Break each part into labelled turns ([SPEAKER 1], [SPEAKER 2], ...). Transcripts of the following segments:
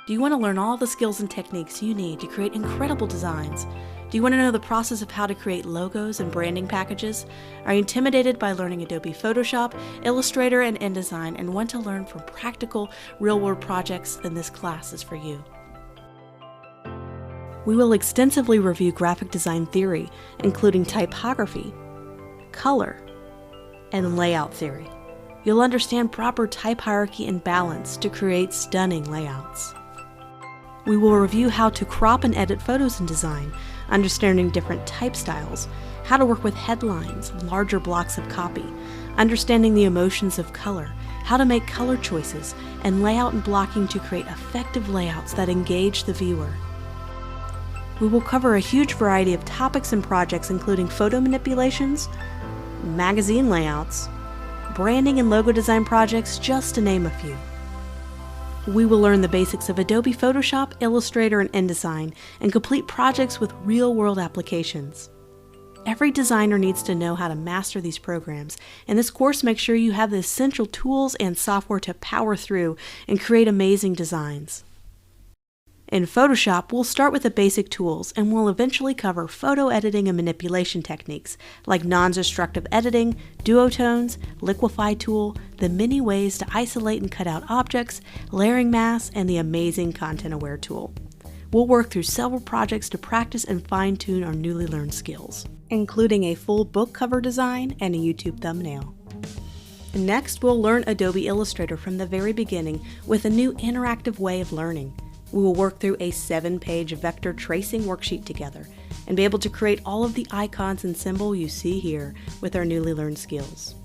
[SPEAKER 1] Do you want to learn all the skills and techniques you need to create incredible designs? Do you want to know the process of how to create logos and branding packages? Are you intimidated by learning Adobe Photoshop, Illustrator, and InDesign and want to learn from practical, real-world projects? Then this class is for you. We will extensively review graphic design theory, including typography, color, and layout theory. You'll understand proper type hierarchy and balance to create stunning layouts. We will review how to crop and edit photos in design, understanding different type styles, how to work with headlines, larger blocks of copy, understanding the emotions of color, how to make color choices, and layout and blocking to create effective layouts that engage the viewer. We will cover a huge variety of topics and projects, including photo manipulations, magazine layouts, branding and logo design projects, just to name a few. We will learn the basics of Adobe Photoshop, Illustrator, and InDesign, and complete projects with real-world applications. Every designer needs to know how to master these programs, and this course makes sure you have the essential tools and software to power through and create amazing designs. In Photoshop, we'll start with the basic tools and we'll eventually cover photo editing and manipulation techniques like non-destructive editing, duotones, liquify tool, the many ways to isolate and cut out objects, layering masks, and the amazing content-aware tool. We'll work through several projects to practice and fine-tune our newly learned skills, including a full book cover design and a YouTube thumbnail. Next, we'll learn Adobe Illustrator from the very beginning with a new interactive way of learning. We will work through a 7-page vector tracing worksheet together and be able to create all of the icons and symbol you see here with our newly learned skills.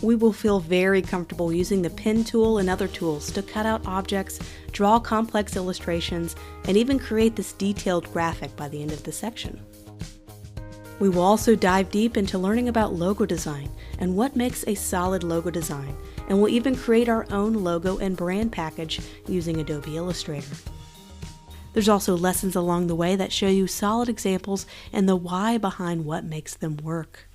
[SPEAKER 1] We will feel very comfortable using the pen tool and other tools to cut out objects, draw complex illustrations, and even create this detailed graphic by the end of the section. We will also dive deep into learning about logo design and what makes a solid logo design, and we'll even create our own logo and brand package using Adobe Illustrator. There's also lessons along the way that show you solid examples and the why behind what makes them work.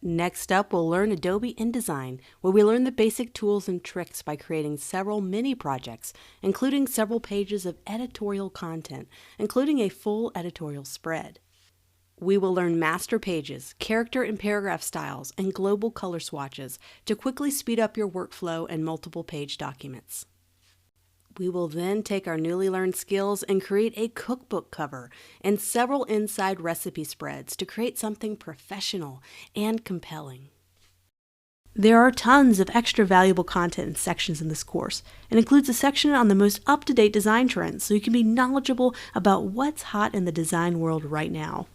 [SPEAKER 1] Next up, we'll learn Adobe InDesign, where we learn the basic tools and tricks by creating several mini projects, including several pages of editorial content, including a full editorial spread. We will learn master pages, character and paragraph styles, and global color swatches to quickly speed up your workflow and multiple page documents. We will then take our newly learned skills and create a cookbook cover and several inside recipe spreads to create something professional and compelling. There are tons of extra valuable content and sections in this course, and includes a section on the most up-to-date design trends so you can be knowledgeable about what's hot in the design world right now.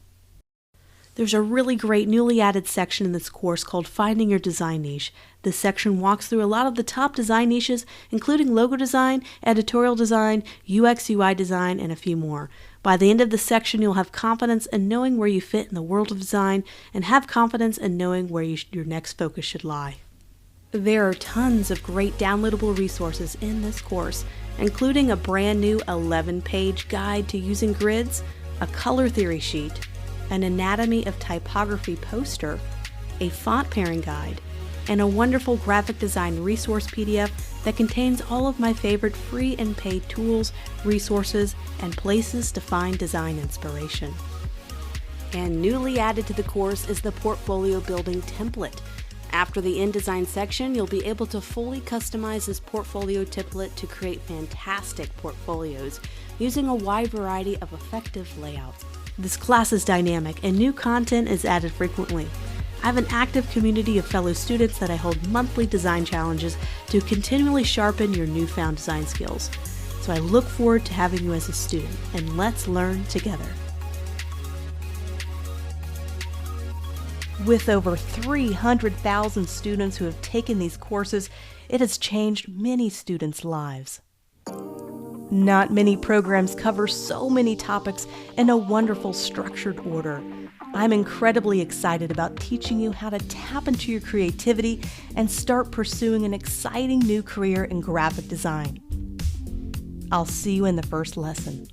[SPEAKER 1] There's a really great newly added section in this course called Finding Your Design Niche. This section walks through a lot of the top design niches, including logo design, editorial design, UX/UI design, and a few more. By the end of the section, you'll have confidence in knowing where you fit in the world of design and have confidence in knowing where your next focus should lie. There are tons of great downloadable resources in this course, including a brand new 11-page guide to using grids, a color theory sheet, an anatomy of typography poster, a font pairing guide, and a wonderful graphic design resource PDF that contains all of my favorite free and paid tools, resources, and places to find design inspiration. And newly added to the course is the portfolio building template. After the InDesign section, you'll be able to fully customize this portfolio template to create fantastic portfolios using a wide variety of effective layouts. This class is dynamic and new content is added frequently. I have an active community of fellow students that I hold monthly design challenges to continually sharpen your newfound design skills. So I look forward to having you as a student, and let's learn together. With over 300,000 students who have taken these courses, it has changed many students' lives. Not many programs cover so many topics in a wonderful structured order. I'm incredibly excited about teaching you how to tap into your creativity and start pursuing an exciting new career in graphic design. I'll see you in the first lesson.